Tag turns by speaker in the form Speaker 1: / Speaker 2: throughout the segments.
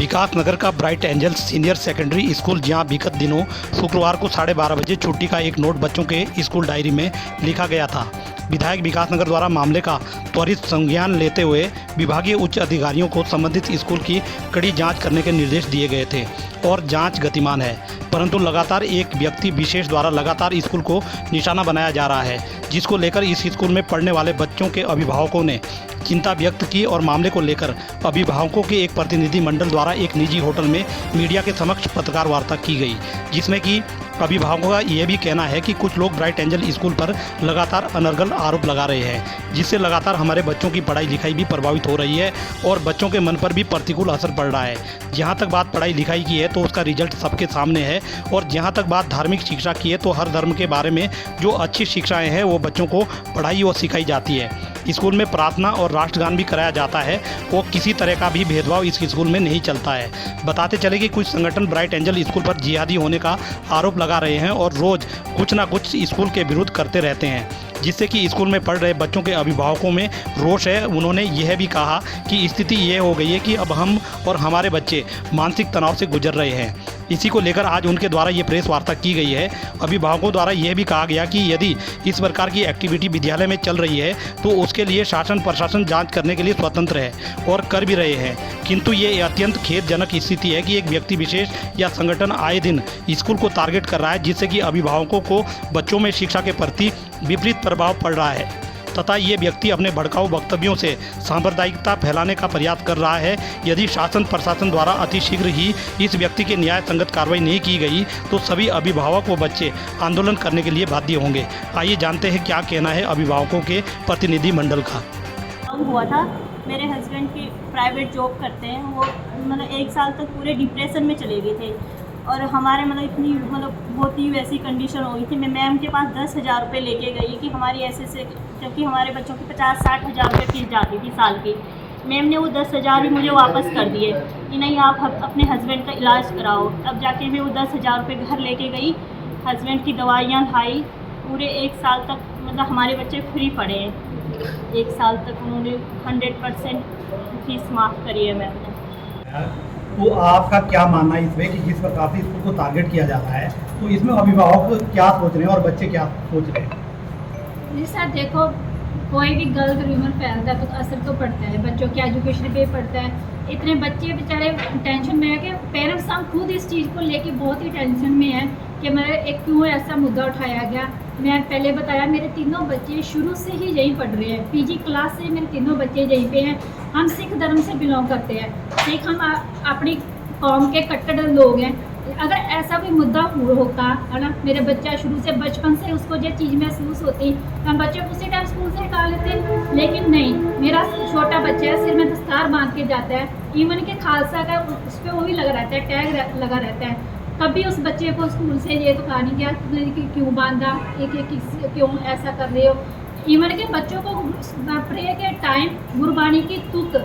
Speaker 1: विकास नगर का Bright Angels Senior Secondary School, जहां विगत दिनों शुक्रवार को 12:30 बजे छुट्टी का एक नोट बच्चों के स्कूल डायरी में लिखा गया था। विधायक विकास नगर द्वारा मामले का त्वरित संज्ञान लेते हुए विभागीय उच्च अधिकारियों को संबंधित स्कूल की कड़ी जांच करने के निर्देश दिए गए थे और जांच गतिमान है, परंतु लगातार एक व्यक्ति विशेष द्वारा लगातार स्कूल को निशाना बनाया जा रहा है, जिसको लेकर इस स्कूल में पढ़ने वाले बच्चों के अभिभावकों ने चिंता व्यक्त की और मामले को लेकर अभिभावकों के एक प्रतिनिधि मंडल द्वारा एक निजी होटल में मीडिया के समक्ष पत्रकार वार्ता की गई, जिसमें कि अभिभावकों का यह भी कहना है कि कुछ लोग ब्राइट एंजल स्कूल पर लगातार अनर्गल आरोप लगा रहे हैं, जिससे लगातार हमारे बच्चों की पढ़ाई लिखाई भी प्रभावित हो रही है और बच्चों के मन पर भी प्रतिकूल असर पड़ रहा है। जहां तक बात पढ़ाई लिखाई की है तो उसका रिजल्ट सबके सामने है, और जहां तक बात धार्मिक शिक्षा की है तो हर धर्म के बारे में जो अच्छी शिक्षाएँ हैं वो बच्चों को पढ़ाई और सिखाई जाती है। स्कूल में प्रार्थना और राष्ट्रगान भी कराया जाता है और किसी तरह का भी भेदभाव इस स्कूल में नहीं चलता है। बताते चले कि कुछ संगठन ब्राइट एंजल स्कूल पर जिहादी होने का आरोप लगा रहे हैं और रोज़ कुछ ना कुछ स्कूल के विरुद्ध करते रहते हैं, जिससे कि स्कूल में पढ़ रहे बच्चों के अभिभावकों में रोष है। उन्होंने यह भी कहा कि स्थिति यह हो गई है कि अब हम और हमारे बच्चे मानसिक तनाव से गुजर रहे हैं। इसी को लेकर आज उनके द्वारा ये प्रेस वार्ता की गई है। अभिभावकों द्वारा यह भी कहा गया कि यदि इस प्रकार की एक्टिविटी विद्यालय में चल रही है तो उसके लिए शासन प्रशासन जांच करने के लिए स्वतंत्र है और कर भी रहे हैं, किंतु ये अत्यंत खेदजनक स्थिति है कि एक व्यक्ति विशेष या संगठन आए दिन स्कूल को टारगेट कर रहा है, जिससे कि अभिभावकों को बच्चों में शिक्षा के प्रति विपरीत प्रभाव पड़ रहा है तथा ये व्यक्ति अपने भड़काऊ वक्तव्यों से सांप्रदायिकता फैलाने का प्रयास कर रहा है। यदि शासन प्रशासन द्वारा अतिशीघ्र ही इस व्यक्ति की न्याय संगत कार्रवाई नहीं की गई तो सभी अभिभावक व बच्चे आंदोलन करने के लिए बाध्य होंगे। आइए जानते हैं क्या कहना है अभिभावकों के प्रतिनिधि मंडल का।
Speaker 2: हुआ था, मेरे हस्बैंड की प्राइवेट जॉब करते हैं, वो मतलब 1 साल तक पूरे डिप्रेशन में चले गए थे और हमारे इतनी बहुत ही वैसी कंडीशन हो गई थी। मैं मैम के पास 10,000 रुपये लेके गई कि हमारी ऐसे क्योंकि हमारे बच्चों की 50-60 हज़ार रुपये फीस जाती थी साल की। मैम ने वो 10,000 भी मुझे वापस कर दिए कि नहीं आप अपने हस्बैंड का इलाज कराओ। अब जाके मैं वो 10,000 रुपये घर लेके गई, हस्बैंड की दवाइयाँ लाई, पूरे 1 साल तक हमारे बच्चे फ्री पढ़े हैं। 1 साल तक उन्होंने 100% फीस माफ़ करी है मैम ने।
Speaker 1: तो आपका क्या मानना है इसमें कि जिस प्रकार से स्कूल को टारगेट किया जाता है तो इसमें अभिभावक क्या सोच रहे हैं और बच्चे क्या सोच रहे हैं?
Speaker 3: जी सर, देखो कोई भी गलत रूमर फैलता है तो असर तो पड़ता है, बच्चों की एजुकेशन पे पड़ता है। इतने बच्चे बेचारे टेंशन में है कि पेरेंट्स हम खुद इस चीज़ को लेके बहुत ही टेंशन में है कि मेरे एक क्यों ऐसा मुद्दा उठाया गया। मैं पहले बताया मेरे तीनों बच्चे शुरू से ही यहीं पढ़ रहे हैं, पीजी क्लास से मेरे तीनों बच्चे यहीं पे हैं। हम सिख धर्म से बिलोंग करते हैं, सिख हम अपनी कौम के कट्टर लोग हैं। अगर ऐसा कोई मुद्दा होता है ना, मेरे बच्चा शुरू से बचपन से उसको जो चीज़ महसूस होती हम बच्चे को उसी टाइम स्कूल से निकाल लेते, लेकिन नहीं, मेरा छोटा बच्चा है सिर में दस्तार बांध के जाता है, इवन के खालसा का उस पर वो भी लगा रहता है, टैग लगा रहता है। कभी उस बच्चे को स्कूल से ये तो कहा नहीं गया कि क्यों बांधा, क्यों ऐसा कर रहे हो। इवन के बच्चों को प्रे के टाइम गुरबाणी की तुक,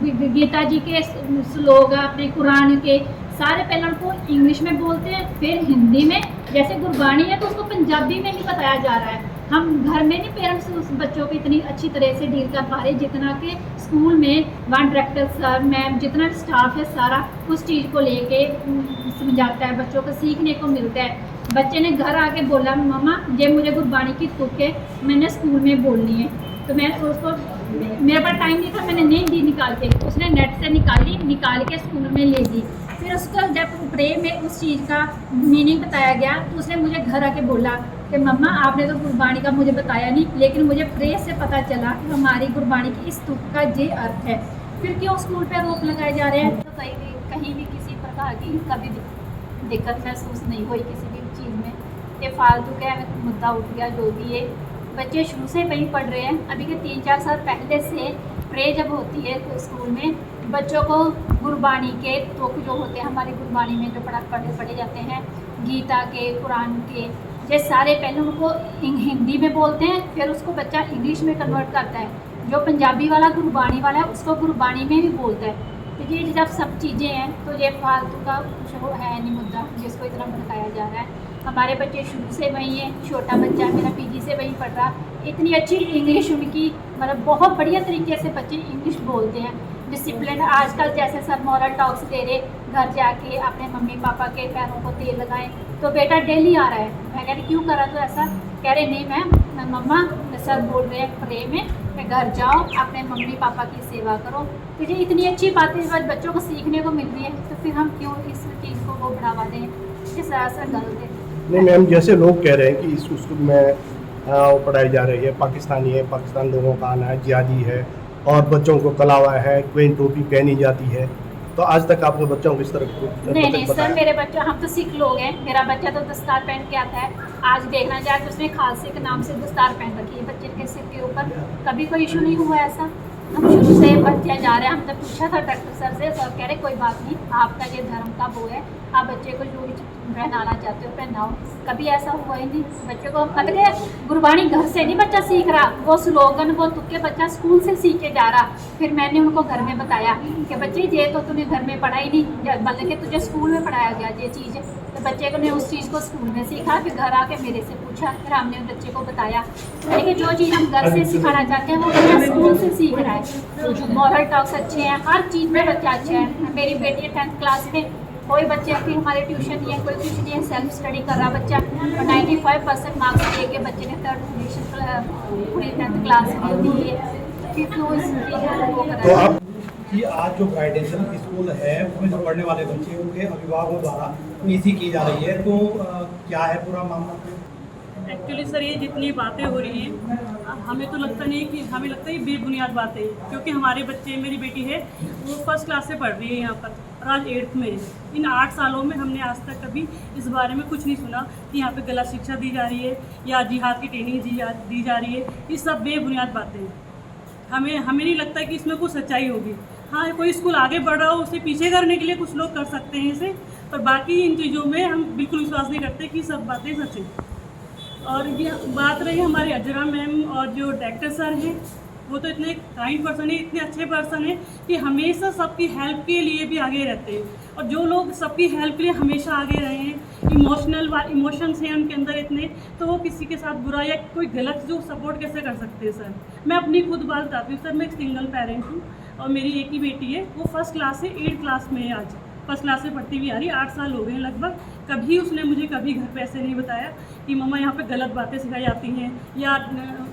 Speaker 3: गीता जी के श्लोक, अपने कुरान के सारे पहले उनको इंग्लिश में बोलते हैं, फिर हिंदी में। जैसे गुरबाणी है तो उसको पंजाबी में ही बताया जा रहा है। हम घर में नहीं पेरेंट्स उस बच्चों को इतनी अच्छी तरह से डील कर पा रहे जितना कि स्कूल में वहाँ डायरेक्टर सर मैम जितना स्टाफ है सारा उस चीज़ को लेके समझाता है, बच्चों को सीखने को मिलता है। बच्चे ने घर आके बोला मम्मा ये मुझे गुरबाणी की तुक है, मैंने स्कूल में बोलनी है। तो मैं उसको, मेरे पास टाइम नहीं था, मैंने नहीं दी निकाल के, उसने नेट से निकाल के स्कूल में ले दी। फिर उसको जब प्रे में उस चीज़ का मीनिंग बताया गया तो उसने मुझे घर आके बोला कि मम्मा आपने तो गुरबाणी का मुझे बताया नहीं, लेकिन मुझे प्रे से पता चला कि हमारी गुरबाणी की इस तुक का ये अर्थ है। फिर क्यों स्कूल पर रोक लगाए जा रहे हैं?
Speaker 2: तो कहीं भी किसी प्रकार की कभी दिक्कत महसूस नहीं हुई किसी भी चीज़ में। ये फालतू का मुद्दा उठ गया जो भी है। बच्चे शुरू से वहीं पढ़ रहे हैं। अभी के 3-4 साल पहले से प्रे जब होती है तो स्कूल में बच्चों को गुरबाणी के तुक जो होते हैं हमारी गुरबाणी में जो पढ़े जाते हैं, गीता के, कुरान के, ये सारे पहले उनको हिंदी में बोलते हैं, फिर उसको बच्चा इंग्लिश में कन्वर्ट करता है। जो पंजाबी वाला गुरबाणी वाला है उसको गुरबाणी में भी बोलता है। तो ये जब सब चीज़ें हैं तो ये फालतू का कुछ है नहीं मुद्दा जिसको इतना भड़काया जा रहा है। हमारे बच्चे शुरू से वहीं हैं, छोटा बच्चा मेरा पीजी से वहीं पढ़ रहा, इतनी अच्छी इंग्लिश उनकी बहुत बढ़िया तरीके से बच्चे इंग्लिश बोलते हैं। डिसिप्लिन। आजकल जैसे सर मॉरल टॉक्स दे रहे, घर जाके अपने मम्मी पापा के पैरों को तेल लगाएं, तो बेटा डेली आ रहा है। मैं कह रही क्यों करा तो ऐसा, कह रहे नहीं मैम मम्मा सर बोल रहे हैं प्रे में घर जाओ अपने मम्मी पापा की सेवा करो। तो ये इतनी अच्छी बातें जब बच्चों को सीखने को मिल रही है, तो फिर हम क्यों इस चीज़ को वो बढ़ावा दें, ये सरासर गलत है।
Speaker 4: नहीं मैम, जैसे लोग कह रहे हैं कि इस स्कूल में वो पढ़ाई जा रही है पाकिस्तानी है, पाकिस्तान लोगों का आना है, जिहादी है, और बच्चों को कलावा है, क्वीन टोपी पहनी जाती है, तो आज तक आपने बच्चों को इस तरह
Speaker 2: नहीं सर, मेरे बच्चे हम तो सिख लोग हैं, मेरा बच्चा तो दस्तार पहन के आता है। आज देखना जाए तो उसने खालसे के नाम से दस्तार पहन रखी है बच्चे के सिर के ऊपर, कभी कोई इशू नहीं हुआ ऐसा। हम शुरू से बच्चे जा रहे हैं, हमने पूछा था डॉक्टर सर से, सर कह रहे कोई बात नहीं, आपका ये धर्म का वो है, आप बच्चे को जो भी पहनाना चाहते हो पहनाओ। कभी ऐसा हुआ ही नहीं। बच्चे को मतलब गुरबाणी घर से नहीं बच्चा सीख रहा, वो स्लोगन वो तुक्के बच्चा स्कूल से सीख के जा रहा। फिर मैंने उनको घर में बताया कि बच्चे ये तो तूने घर में पढ़ा ही नहीं, बल्कि तुझे स्कूल में पढ़ाया गया ये चीज़। तो बच्चे को ने उस चीज़ को स्कूल में सीखा, फिर घर आके मेरे से पूछा, फिर हमने बच्चे को बताया। लेकिन जो चीज़ हम घर से सिखाना चाहते हैं वो बच्चा स्कूल से सीख रहा है। मॉरल टॉक्स अच्छे हैं, हर चीज़ में बच्चा अच्छा है। मेरी बेटी 10th क्लास में, कोई बच्चे की हमारे ट्यूशन नहीं है, कोई कुछ नहीं है, सेल्फ स्टडी कर रहा बच्चा, और 95% मार्क्स लेके बच्चे ने 3rd पोजीशन पूरी 10th क्लास में दी है। फिर क्यों इस वो
Speaker 4: तो
Speaker 2: करा।
Speaker 4: आप
Speaker 1: कि आज जो गाइडेंशियल स्कूल है उसमें जो पढ़ने वाले बच्चे हैं उनके अभिभावकों द्वारा पीसी की जा रही है, तो क्या है पूरा मामला?
Speaker 5: एक्चुअली सर ये जितनी बातें हो रही हैं हमें तो लगता नहीं कि, हमें लगता है ये बेबुनियाद बातें हैं, क्योंकि हमारे बच्चे, मेरी बेटी है वो 1st क्लास से पढ़ रही है यहाँ पर और आज 8th में है। इन 8 सालों में हमने आज तक कभी इस बारे में कुछ नहीं सुना कि यहाँ पे गलत शिक्षा दी जा रही है या जिहाद की ट्रेनिंग दी जा रही है। ये सब बेबुनियाद बातें हैं। हमें नहीं लगता कि इसमें कुछ सच्चाई होगी। हाँ, कोई स्कूल आगे बढ़ रहा हो उसे पीछे करने के लिए कुछ लोग कर सकते हैं इसे, पर बाकी इन चीज़ों में हम बिल्कुल विश्वास नहीं करते कि सब बातें सच हैं। और ये बात रही हमारे अजरा मैम और जो डायरेक्टर सर हैं, वो तो इतने काइंड पर्सन है, इतने अच्छे पर्सन है कि हमेशा सबकी हेल्प के लिए भी आगे रहते हैं। और जो लोग सबकी हेल्प के लिए हमेशा आगे रहे हैं, इमोशंस हैं उनके अंदर इतने, तो वो किसी के साथ बुरा या कोई गलत जो सपोर्ट कैसे कर सकते हैं सर। मैं अपनी खुद बात बताती हूँ सर, मैं एक सिंगल पेरेंट हूँ और मेरी एक ही बेटी है, वो 1st क्लास से 8th क्लास में है। आज 1st क्लास से पढ़ती हुई आ रही है, 8 साल हो गए हैं लगभग। कभी उसने मुझे कभी घर पे ऐसे नहीं बताया कि मम्मा यहाँ पे गलत बातें सिखाई जाती हैं या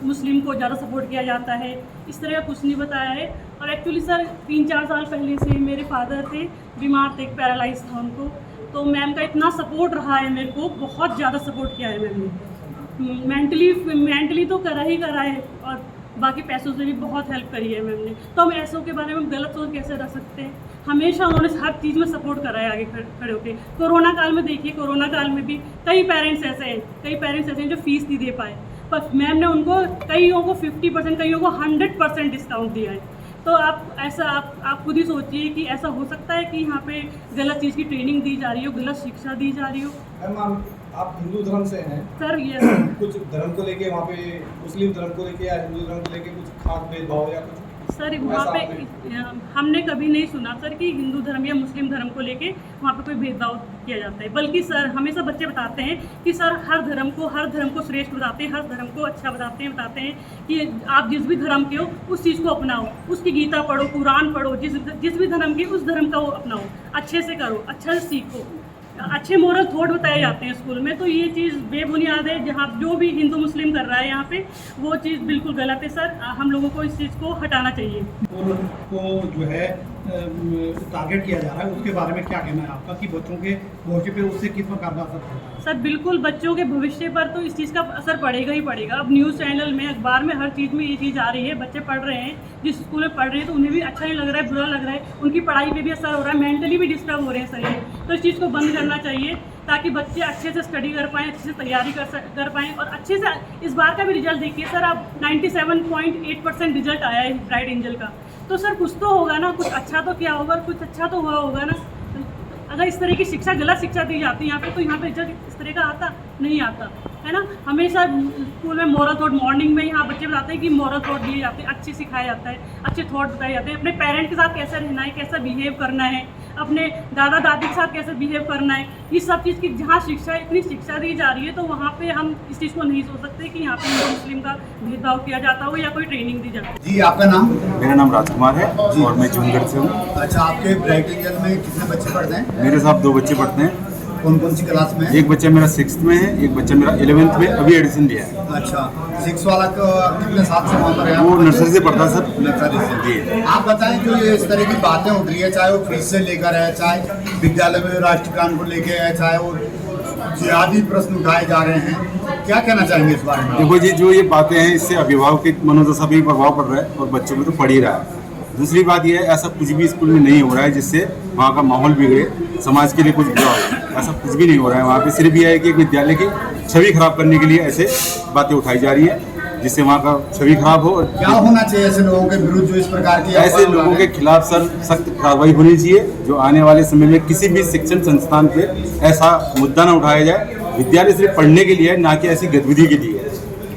Speaker 5: मुस्लिम को ज़्यादा सपोर्ट किया जाता है, इस तरह का कुछ नहीं बताया है। और एक्चुअली सर 3-4 साल पहले से मेरे फादर थे, बीमार थे, पैरालाइज था उनको, तो मैम का इतना सपोर्ट रहा है मेरे को, बहुत ज़्यादा सपोर्ट किया है मैम ने। मेंटली तो करा है और बाकी पैसों से भी बहुत हेल्प करी है मैम ने। तो हम ऐसों के बारे में गलत सोच कैसे रख सकते हैं? हमेशा उन्होंने हर चीज़ में सपोर्ट करा है आगे खड़े होकर। कोरोना काल में देखिए, कोरोना काल में भी कई पेरेंट्स ऐसे हैं जो फीस नहीं दे पाए, पर मैम ने उनको कईयों को 50%, कईयों को 100% डिस्काउंट दिया है। तो आप खुद ही सोचिए कि ऐसा हो सकता है कि यहाँ पे गलत चीज़ की ट्रेनिंग दी जा रही हो, गलत शिक्षा दी जा रही हो।
Speaker 6: मैम आप हिंदू धर्म से हैं
Speaker 5: सर ये
Speaker 6: कुछ धर्म को लेके वहाँ पे मुस्लिम धर्म को लेके या हिंदू धर्म को लेके कुछ खास भेदभाव या कुछ?
Speaker 5: सर वहाँ पे हमने कभी नहीं सुना सर कि हिंदू धर्म या मुस्लिम धर्म को लेके वहाँ पे कोई भेदभाव किया जाता है। बल्कि सर हमेशा बच्चे बताते हैं कि सर हर धर्म को श्रेष्ठ बताते हैं, हर धर्म को अच्छा बताते हैं कि आप जिस भी धर्म के हो उस चीज़ को अपनाओ, उसकी गीता पढ़ो, कुरान पढ़ो, जिस भी धर्म के उस धर्म का वो अपनाओ, अच्छे से करो, अच्छा से सीखो, अच्छे मोरल थॉट बताए जाते हैं स्कूल में। तो ये चीज़ बेबुनियाद है। जहाँ जो भी हिंदू मुस्लिम कर रहा है यहाँ पे, वो चीज़ बिल्कुल गलत है सर। हम लोगों को इस चीज़ को हटाना चाहिए।
Speaker 1: को जो है टारगेट किया जा रहा है, उसके बारे में क्या कहना है आपका कि बच्चों के भविष्य पे उससे किस प्रकार का असर पड़ता है?
Speaker 5: सर बिल्कुल बच्चों के भविष्य पर तो इस चीज़ का असर पड़ेगा ही पड़ेगा। अब न्यूज़ चैनल में, अखबार में, हर चीज़ में ये चीज़ आ रही है। बच्चे पढ़ रहे हैं, जिस स्कूल में पढ़ रहे हैं तो उन्हें भी अच्छा नहीं लग रहा है, बुरा लग रहा है, उनकी पढ़ाई पे भी असर हो रहा है, मेंटली भी डिस्टर्ब हो रहे हैं सर। तो इस चीज़ को बंद करना चाहिए ताकि बच्चे अच्छे से स्टडी कर पाएँ, अच्छे से तैयारी कर पाएँ और अच्छे से। इस बार का भी रिजल्ट देखिए सर, अब 97.8% रिजल्ट आया है ब्राइट एंजल का। तो सर कुछ तो होगा ना, कुछ अच्छा तो क्या होगा, कुछ अच्छा तो हुआ होगा ना। अगर इस तरह की शिक्षा, गलत शिक्षा दी जाती है यहाँ पे, तो यहाँ पे रिजल्ट इस तरह का आता नहीं आता है ना। हमेशा स्कूल में मॉरल थॉट, मॉर्निंग में यहाँ बच्चे बताते हैं कि मॉरल थॉट दिए जाते हैं, अच्छे सिखाया जाता है, अच्छे थॉट बताए जाते हैं, अपने पेरेंट के साथ कैसा रहना है, कैसा बिहेव करना है, अपने दादा दादी के साथ कैसे बिहेव करना है, इस सब चीज़ की जहाँ शिक्षा इतनी शिक्षा दी जा रही है, तो वहाँ पे हम इस चीज़ को नहीं सोच सकते कि यहाँ पे हिंदू मुस्लिम का भेदभाव किया जाता हो या कोई ट्रेनिंग दी जाती है।
Speaker 7: जी, आपका नाम?
Speaker 8: मेरा नाम राजकुमार है और मैं जूनगढ़ से हूँ।
Speaker 7: अच्छा, आपके ब्राइट एंजल में कितने बच्चे पढ़ते हैं?
Speaker 8: मेरे साथ 2 बच्चे पढ़ते हैं।
Speaker 7: कौन कौन सी क्लास में?
Speaker 8: एक बच्चा मेरा 6th में है, एक बच्चा मेरा 11th में अभी एडमिशन लिया है।
Speaker 7: अच्छा, 6 वाला कितने साल से वहाँ पर है?
Speaker 8: वो नर्सरी से पढ़ता है सर।
Speaker 7: नर्सरी से।
Speaker 8: जी।
Speaker 7: आप बताएं, जो ये इस तरह की बातें उठ रही है, चाहे वो फीस से लेकर है, चाहे विद्यालय में राष्ट्रगान को लेकर है, चाहे वो जिहादी प्रश्न उठाए जा रहे हैं, क्या कहना चाहेंगे इस बारे में?
Speaker 8: देखो जी, जो ये बातें हैं इससे अभिभावक के मनोदशा पर भी प्रभाव पड़ रहा है और बच्चों में तो पढ़ ही रहा है। दूसरी बात यह है, ऐसा कुछ भी स्कूल में नहीं हो रहा है जिससे वहाँ का माहौल बिगड़े, समाज के लिए कुछ बुरा हो, ऐसा कुछ भी नहीं हो रहा है। वहाँ पे सिर्फ यह है कि एक विद्यालय की छवि खराब करने के लिए ऐसे बातें उठाई जा रही है जिससे वहाँ का छवि खराब हो।
Speaker 7: क्या होना चाहिए ऐसे लोगों के विरुद्ध जो इस प्रकार की?
Speaker 8: ऐसे लोगों के खिलाफ सर सख्त कार्रवाई होनी चाहिए, जो आने वाले समय में किसी भी शिक्षण संस्थान पे ऐसा मुद्दा न उठाया जाए। विद्यालय सिर्फ पढ़ने के लिए है, ना कि ऐसी गतिविधि के लिए है।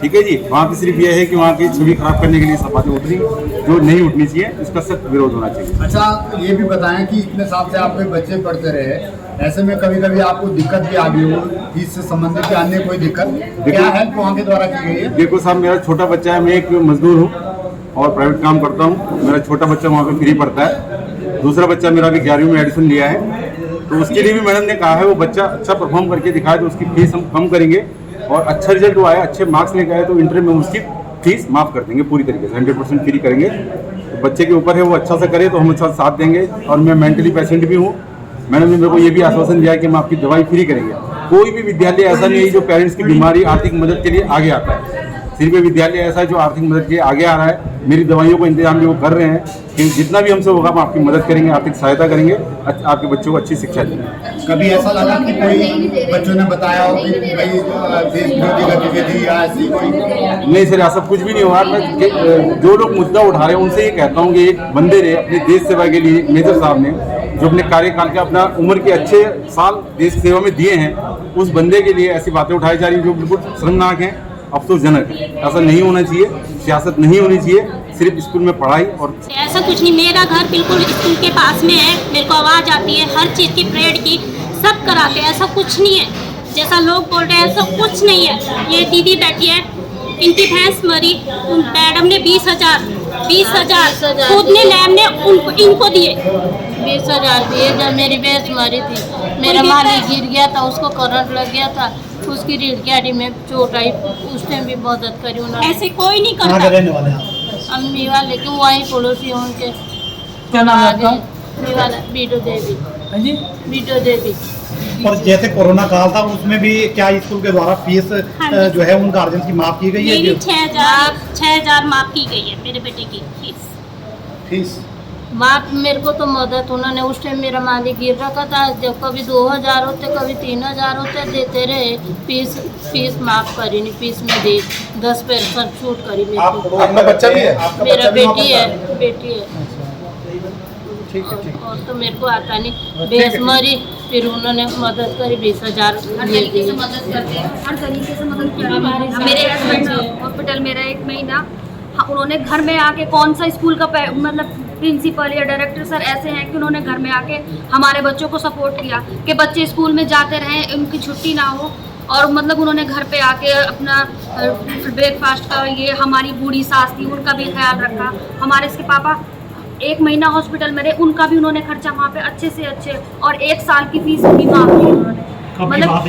Speaker 8: ठीक है जी, वहाँ पे सिर्फ यह है कि वहाँ की छवि खराब करने के लिए सब बातें उठ रही जो नहीं उठनी चाहिए, इसका सख्त विरोध होना चाहिए।
Speaker 7: अच्छा, ये भी बताएं कि इतने साल से आपके बच्चे पढ़ते रहे, ऐसे में कभी कभी आपको दिक्कत भी आ गई हो, फीस से संबंधित या अन्य कोई दिक्कत? क्या हेल्प वहाँ के द्वारा की गई है?
Speaker 8: देखो साहब, मेरा छोटा बच्चा है, मैं एक मजदूर हूँ और प्राइवेट काम करता हूँ। मेरा छोटा बच्चा वहाँ पे फ्री पढ़ता है। दूसरा बच्चा मेरा अभी 11वीं में एडमिशन लिया है, तो उसके लिए भी मैडम ने कहा है वो बच्चा अच्छा परफॉर्म करके दिखाए तो उसकी फीस हम कम करेंगे, और अच्छा रिजल्ट वो आया, अच्छे मार्क्स लेके आए तो इंटर में उसकी फीस माफ़ कर देंगे पूरी तरीके से, 100% फ्री करेंगे। तो बच्चे के ऊपर है, वो अच्छा सा करे तो हम अच्छा साथ देंगे। और मैं मेंटली पेशेंट भी हूँ, मैडम ने मेरे को ये भी आश्वासन दिया है कि हम आपकी दवाई फ्री करेंगे। कोई भी विद्यालय ऐसा नहीं है जो पेरेंट्स की बीमारी आर्थिक मदद के लिए आगे आता है। सिर्फ ये विद्यालय ऐसा है जो आर्थिक मदद के लिए आगे आ रहा है। मेरी दवाइयों को इंतजाम भी वो कर रहे हैं कि जितना भी हमसे होगा हम आपकी मदद करेंगे, आर्थिक सहायता करेंगे, आपके बच्चों को अच्छी शिक्षा देंगे।
Speaker 7: कभी ऐसा लगा कि कोई बच्चों ने बताया हो कि भाई देश विरोधी गतिविधि या ऐसी कोई?
Speaker 8: नहीं सर, ऐसा कुछ भी नहीं हुआ। मैं जो लोग मुद्दा उठा रहे हैं उनसे ये कहता हूँ कि एक बंदे ने अपने देश सेवा के लिए, मेजर साहब ने जो अपने कार्यकाल के अपना उम्र के अच्छे साल देश सेवा में दिए हैं, उस बंदे के लिए ऐसी बातें उठाई जा रही हैं जो बिल्कुल शर्मनाक हैं, अफसोसजनक है। ऐसा नहीं होना चाहिए, सियासत नहीं होनी चाहिए, सिर्फ स्कूल में पढ़ाई। और
Speaker 9: ऐसा कुछ नहीं, मेरा घर बिल्कुल स्कूल के पास में है, मेरे को आवाज़ आती है हर चीज़ की, परेड की, सब कराते हैं। ऐसा कुछ नहीं है जैसा लोग बोल रहे हैं, ऐसा कुछ नहीं है। ये दीदी बैठी है, इनकी भैंस मरी, मैडम ने 20,000 खुद ने लैब ने इनको दिए,
Speaker 10: 20,000 दिए। जब मेरी भैंस मरी थी, मेरा मालिक गिर गया था, उसको करंट लग गया था, उसकी रीढ़ की हड्डी में चोट आई, उस टाइम भी मदद करी उन्होंने।
Speaker 9: ऐसे कोई नहीं करता।
Speaker 10: अम्मी वाले के वहीं पड़ोसी उनके।
Speaker 1: क्या नाम है आपका?
Speaker 10: बीटो देवी।
Speaker 1: हाँ जी,
Speaker 10: बीटो देवी।
Speaker 1: और जैसे कोरोना काल था उसमें भी क्या स्कूल के द्वारा फीस जो है उन गार्जियन की माफ की गई है?
Speaker 9: मेरी 6,000 माफ की गई है मेरे बेटे की फीस।
Speaker 10: माँ मेरे को तो मदद उन्होंने, उस टाइम मेरा मालिक गिर रखा था, जब कभी 2,000 होते, कभी 3,000 होते, देते रहे। फीस माफ करी नहीं, फीस में दे 10% छूट करी।
Speaker 7: आपका बच्चा भी है?
Speaker 10: मेरा बेटी है।
Speaker 1: ठीक है, ठीक।
Speaker 10: और तो मेरे को आता नहीं, भैंस मरी, फिर उन्होंने मदद करी, 20,000
Speaker 2: मदद करते हैं, हर तरीके से मदद किया। मेरे हस्बैंड हॉस्पिटल में रहे 1 महीना, उन्होंने घर में आके, कौन सा स्कूल का मतलब प्रिंसिपल या डायरेक्टर सर ऐसे हैं कि उन्होंने घर में आके हमारे बच्चों को सपोर्ट किया कि बच्चे स्कूल में जाते रहें, उनकी छुट्टी ना हो। और मतलब उन्होंने घर पे आके अपना ब्रेकफास्ट का, ये हमारी बूढ़ी सास थी, उनका भी ख्याल रखा। हमारे इसके पापा 1 महीना हॉस्पिटल में रहे, उनका भी उन्होंने खर्चा वहाँ पे अच्छे से अच्छे, और 1 साल की फीस भी माफ की उन्होंने। मतलब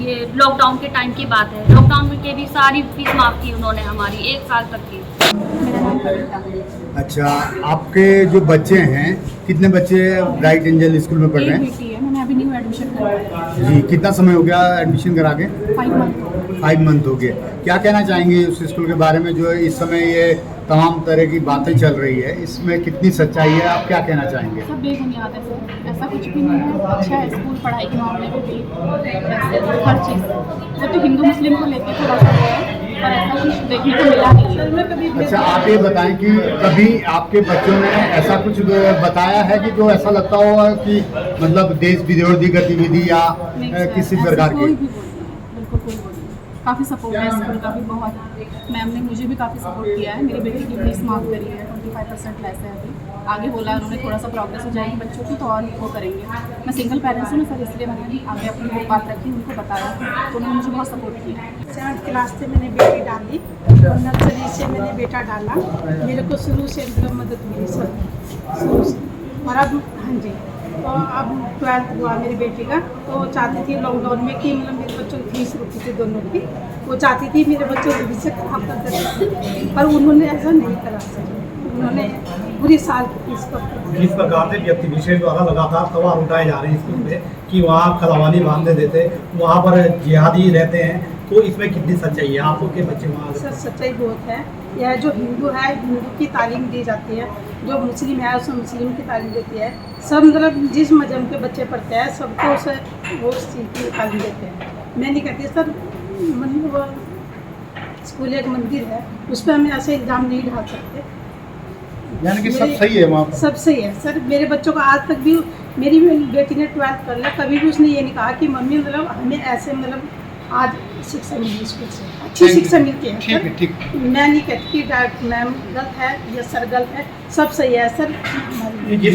Speaker 2: ये लॉकडाउन के टाइम की बात है, लॉकडाउन में के भी सारी फीस माफ की उन्होंने हमारी 1 साल तक की। मेरा नाम कविता।
Speaker 7: अच्छा, आपके जो बच्चे हैं, कितने बच्चे ब्राइट एंजल स्कूल में पढ़ रहे हैं?
Speaker 2: एक बेटी है, मैंने अभी न्यू एडमिशन कराया है।
Speaker 7: जी, कितना समय हो गया एडमिशन करा के?
Speaker 2: 5 मंथ।
Speaker 7: 5 मंथ हो गए। क्या कहना चाहेंगे उस स्कूल के बारे में जो इस समय ये तमाम तरह की बातें चल रही है, इसमें कितनी सच्चाई है, आप क्या कहना चाहेंगे?
Speaker 2: सब बेबुनियाद है सर, ऐसा कुछ भी नहीं है। अच्छा है स्कूल, पढ़ाई के मामले में भी, हर चीज़। वो तो हिंदू मुस्लिम को लेकर थोड़ा सा है, पर ऐसा कुछ देखने को मिला नहीं।
Speaker 7: अच्छा, आप ये बताएं कि कभी आपके बच्चों ने ऐसा कुछ बताया है कि जो ऐसा लगता हो कि मतलब देश विरोधी गतिविधि या किसी प्रकार की?
Speaker 2: बिल्कुल कोई बोली।
Speaker 11: काफ़ी सपोर्ट है स्कूल का भी बहुत। मैम ने मुझे भी काफ़ी सपोर्ट किया है। मेरी बेटी की फीस माफ़ करी है, 25% लेस है अभी। आगे बोला उन्होंने थोड़ा सा प्रोग्रेस हो जाएगी बच्चों की तो और वो करेंगे। मैं सिंगल पेरेंट्स हूँ ना सर, इसलिए मैंने आगे अपनी बात रखी, उनको बताया तो उन्होंने मुझे बहुत सपोर्ट किया।
Speaker 12: 7th क्लास से मैंने बेटी डाली और नर्सरी से मैंने बेटा डाला। मेरे को शुरू से मतलब मदद मिली सर, शुरू से। और अब हाँ जी, तो अब 12th हुआ मेरी बेटी का, तो चाहती थी लॉकडाउन में कि मतलब मेरे बच्चों की फीस रुकी थी दोनों की, वो चाहती थी मेरे बच्चों को फीस खराब कर देते, पर उन्होंने ऐसा नहीं करा सर। उन्होंने पूरी साल की फीस को
Speaker 6: जिस प्रकार से व्यक्ति विशेष द्वारा लगातार सवाल उठाए जा रहे हैं स्कूल में कि वहाँ खलावानी मानते देते, वहाँ पर जिहादी रहते हैं, तो इसमें कितनी सच्चाई है? आपको के बच्चे वहाँ
Speaker 12: सर सच्चाई बहुत है। यह जो हिंदू है हिंदू की तालीम दी जाती है, जो मुस्लिम है उसमें मुस्लिम की तालीम देती है। सब मतलब जिस मजहब के बच्चे पढ़ते हैं सबको उसे वो उस चीज़ की तालीम देते हैं। मैं नहीं कहती सर, वो स्कूल एक मंदिर है, उस पर हमें ऐसे इल्ज़ाम नहीं डाल सकते।
Speaker 4: यानी कि सब सही है वहाँ पर?
Speaker 12: सब सही है सर। मेरे बच्चों को आज तक भी, मेरी बेटी ने 12th कर लिया, कभी भी उसने ये नहीं कहा कि मम्मी मतलब हमें ऐसे मतलब आज शिक्षा मिली स्कूल से, अच्छी शिक्षा मिलती है।
Speaker 4: ठीक है, ठीक।
Speaker 12: मैं नहीं कहती कि मैम गलत है या सर गलत है, सब सही है सर।